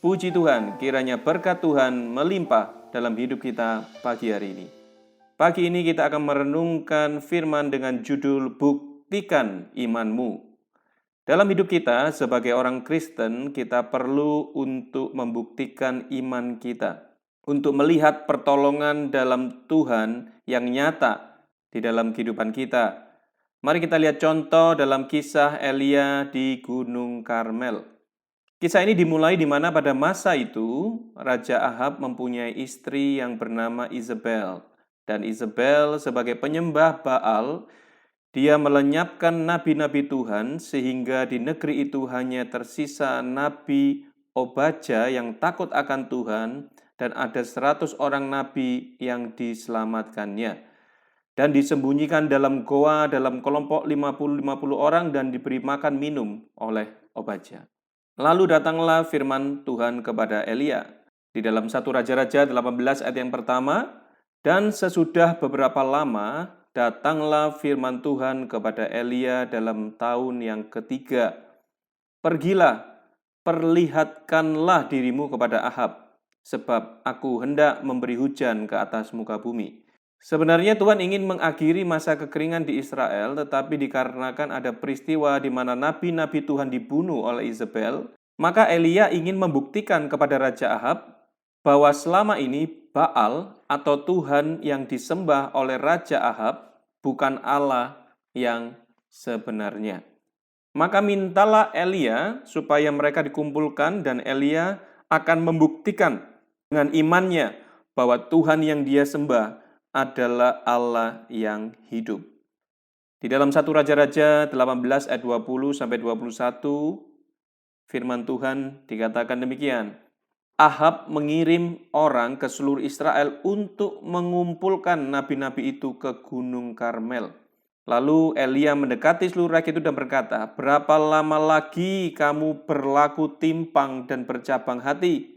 Puji Tuhan, kiranya berkat Tuhan melimpah dalam hidup kita pagi hari ini. Pagi ini kita akan merenungkan firman dengan judul Buktikan Imanmu. Dalam hidup kita sebagai orang Kristen, kita perlu untuk membuktikan iman kita. Untuk melihat pertolongan dalam Tuhan yang nyata di dalam kehidupan kita. Mari kita lihat contoh dalam kisah Elia di Gunung Karmel. Kisah ini dimulai di mana pada masa itu, Raja Ahab mempunyai istri yang bernama Isabel. Dan Isabel sebagai penyembah Baal, dia melenyapkan nabi-nabi Tuhan sehingga di negeri itu hanya tersisa Nabi Obadja yang takut akan Tuhan dan ada 100 orang nabi yang diselamatkannya. Dan disembunyikan dalam goa dalam kelompok 50-50 orang dan diberi makan minum oleh Obadja. Lalu datanglah firman Tuhan kepada Elia di dalam 1 Raja-Raja 18 ayat yang pertama, dan sesudah beberapa lama datanglah firman Tuhan kepada Elia dalam tahun yang ketiga. Pergilah, perlihatkanlah dirimu kepada Ahab, sebab aku hendak memberi hujan ke atas muka bumi. Sebenarnya Tuhan ingin mengakhiri masa kekeringan di Israel, tetapi dikarenakan ada peristiwa di mana nabi-nabi Tuhan dibunuh oleh Isabel, maka Elia ingin membuktikan kepada Raja Ahab bahwa selama ini Baal atau Tuhan yang disembah oleh Raja Ahab bukan Allah yang sebenarnya. Maka mintalah Elia supaya mereka dikumpulkan dan Elia akan membuktikan dengan imannya bahwa Tuhan yang dia sembah adalah Allah yang hidup. Di dalam 1 Raja-Raja 18 ayat 20 sampai 21 firman Tuhan dikatakan demikian. Ahab mengirim orang ke seluruh Israel untuk mengumpulkan nabi-nabi itu ke Gunung Karmel. Lalu Elia mendekati seluruh rakyat itu dan berkata, "Berapa lama lagi kamu berlaku timpang dan bercabang hati?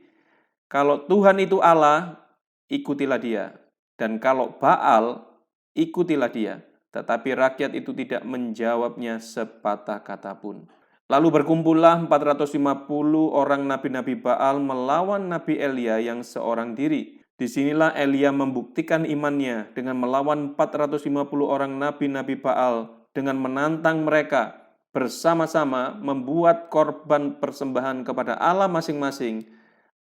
Kalau Tuhan itu Allah, ikutilah dia. Dan kalau Baal, ikutilah dia." Tetapi rakyat itu tidak menjawabnya sepatah kata pun. Lalu berkumpullah 450 orang nabi-nabi Baal melawan Nabi Elia yang seorang diri. Disinilah Elia membuktikan imannya dengan melawan 450 orang nabi-nabi Baal dengan menantang mereka bersama-sama membuat korban persembahan kepada Allah masing-masing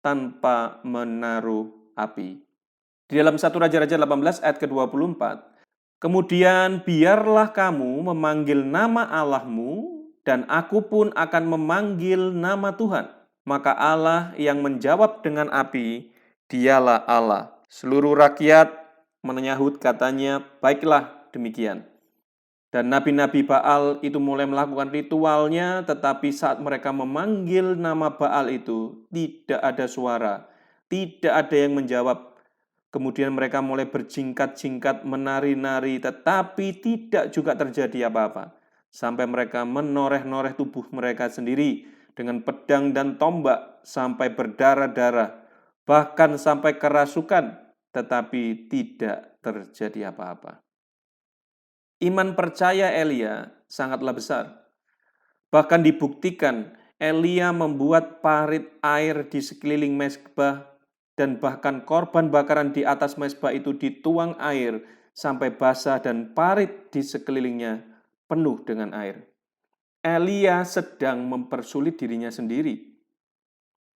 tanpa menaruh api. Di dalam 1 Raja-Raja 18 ayat ke-24, kemudian biarlah kamu memanggil nama Allahmu dan aku pun akan memanggil nama Tuhan. Maka Allah yang menjawab dengan api, dialah Allah. Seluruh rakyat menyahut katanya, baiklah demikian. Dan nabi-nabi Baal itu mulai melakukan ritualnya, tetapi saat mereka memanggil nama Baal itu, tidak ada suara, tidak ada yang menjawab. Kemudian mereka mulai berjingkat-jingkat, menari-nari, tetapi tidak juga terjadi apa-apa. Sampai mereka menoreh-noreh tubuh mereka sendiri dengan pedang dan tombak sampai berdarah-darah, bahkan sampai kerasukan, tetapi tidak terjadi apa-apa. Iman percaya Elia sangatlah besar. Bahkan dibuktikan Elia membuat parit air di sekeliling mezbah dan bahkan korban bakaran di atas mezbah itu dituang air sampai basah dan parit di sekelilingnya penuh dengan air. Elia sedang mempersulit dirinya sendiri.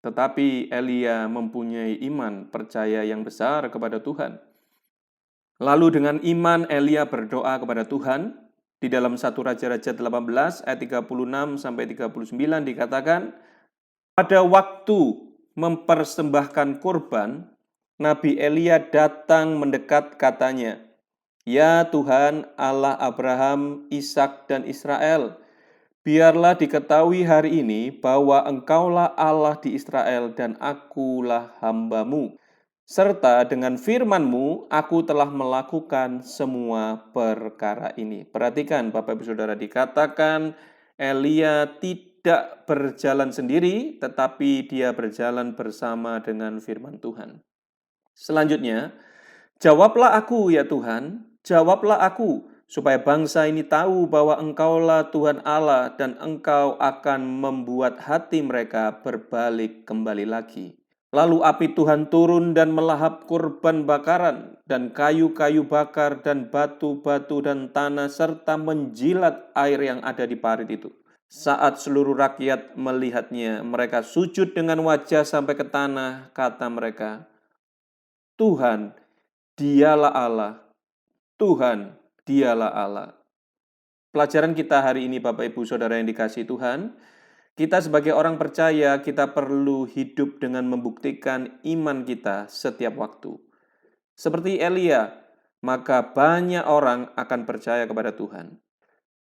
Tetapi Elia mempunyai iman percaya yang besar kepada Tuhan. Lalu dengan iman Elia berdoa kepada Tuhan. Di dalam 1 Raja-Raja 18 ayat 36 sampai 39 dikatakan, pada waktu mempersembahkan kurban, Nabi Elia datang mendekat katanya, "Ya Tuhan Allah Abraham, Ishak dan Israel, biarlah diketahui hari ini bahwa Engkaulah Allah di Israel dan akulah hamba-Mu. Serta dengan firman-Mu, aku telah melakukan semua perkara ini." Perhatikan Bapak Ibu Saudara, dikatakan Elia tidak berjalan sendiri, tetapi dia berjalan bersama dengan firman Tuhan. Selanjutnya, "Jawablah aku ya Tuhan, jawablah aku, supaya bangsa ini tahu bahwa Engkaulah Tuhan Allah dan Engkau akan membuat hati mereka berbalik kembali lagi. Lalu api Tuhan turun dan melahap kurban bakaran dan kayu-kayu bakar dan batu-batu dan tanah serta menjilat air yang ada di parit itu. Saat seluruh rakyat melihatnya, mereka sujud dengan wajah sampai ke tanah, kata mereka, Tuhan, dialah Allah. Tuhan, dialah Allah. Pelajaran kita hari ini Bapak Ibu Saudara yang dikasihi Tuhan, kita sebagai orang percaya, kita perlu hidup dengan membuktikan iman kita setiap waktu. Seperti Elia, maka banyak orang akan percaya kepada Tuhan.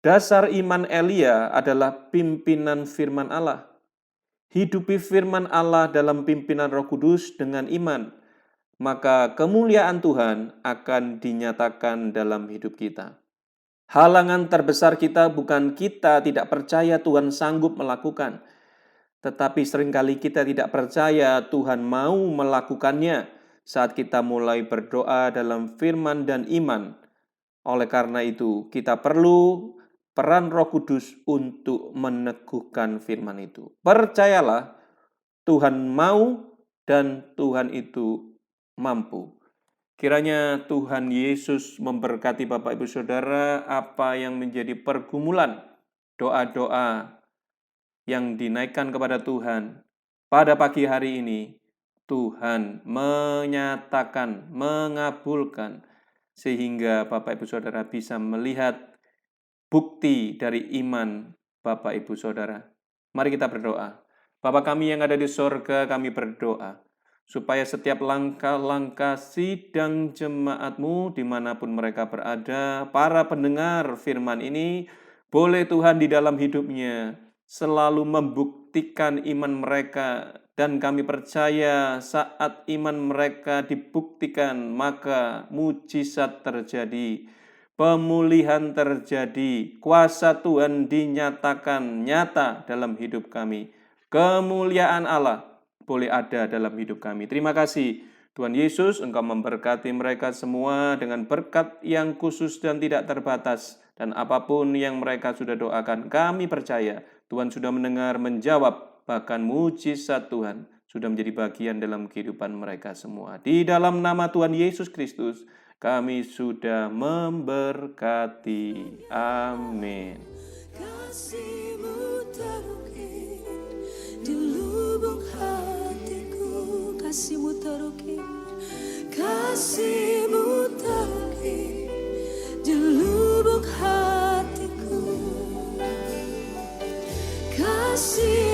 Dasar iman Elia adalah pimpinan firman Allah. Hidupi firman Allah dalam pimpinan Roh Kudus dengan iman, maka kemuliaan Tuhan akan dinyatakan dalam hidup kita. Halangan terbesar kita bukan kita tidak percaya Tuhan sanggup melakukan, tetapi seringkali kita tidak percaya Tuhan mau melakukannya saat kita mulai berdoa dalam firman dan iman. Oleh karena itu, kita perlu peran Roh Kudus untuk meneguhkan firman itu. Percayalah, Tuhan mau dan Tuhan itu mampu. Kiranya Tuhan Yesus memberkati Bapak Ibu Saudara apa yang menjadi pergumulan doa-doa yang dinaikkan kepada Tuhan. Pada pagi hari ini, Tuhan menyatakan, mengabulkan, sehingga Bapak Ibu Saudara bisa melihat bukti dari iman Bapak Ibu Saudara. Mari kita berdoa. Bapa kami yang ada di sorga, kami berdoa supaya setiap langkah-langkah sidang jemaat-Mu dimanapun mereka berada, para pendengar firman ini, boleh Tuhan di dalam hidupnya selalu membuktikan iman mereka, dan kami percaya saat iman mereka dibuktikan, maka mujizat terjadi, pemulihan terjadi, kuasa Tuhan dinyatakan nyata dalam hidup kami, kemuliaan Allah boleh ada dalam hidup kami. Terima kasih Tuhan Yesus, Engkau memberkati mereka semua dengan berkat yang khusus dan tidak terbatas. Dan apapun yang mereka sudah doakan, kami percaya Tuhan sudah mendengar, menjawab, bahkan mujizat Tuhan sudah menjadi bagian dalam kehidupan mereka semua. Di dalam nama Tuhan Yesus Kristus, kami sudah memberkati. Amin. Kasih-Mu terukir di lubuk hatiku, kasih-Mu terukir, kasih-Mu terukir di lubuk hatiku, kasih